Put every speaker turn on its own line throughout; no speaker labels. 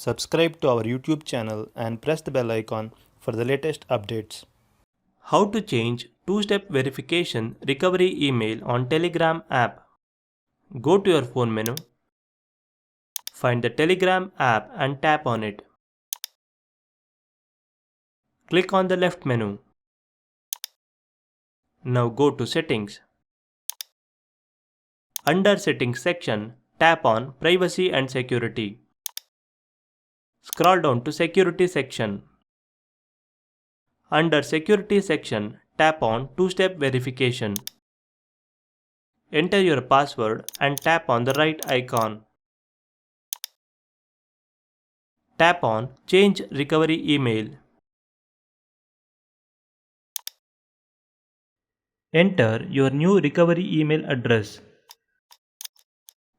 Subscribe to our YouTube channel and press the bell icon for the latest updates.
How to change two-step verification recovery email on Telegram app. Go to your phone menu. Find the Telegram app and tap on it. Click on the left menu. Now go to Settings. Under Settings section, tap on Privacy and Security. Scroll down to Security section. Under Security section, tap on Two-Step Verification. Enter your password and tap on the right icon. Tap on Change Recovery Email. Enter your new recovery email address.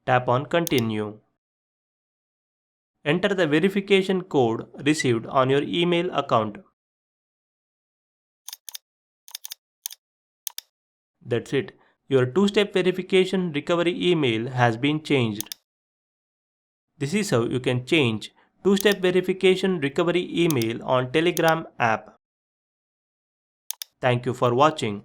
Tap on Continue. Enter the verification code received on your email account. That's it. Your two-step verification recovery email has been changed. This is how you can change two-step verification recovery email on Telegram app. Thank you for watching.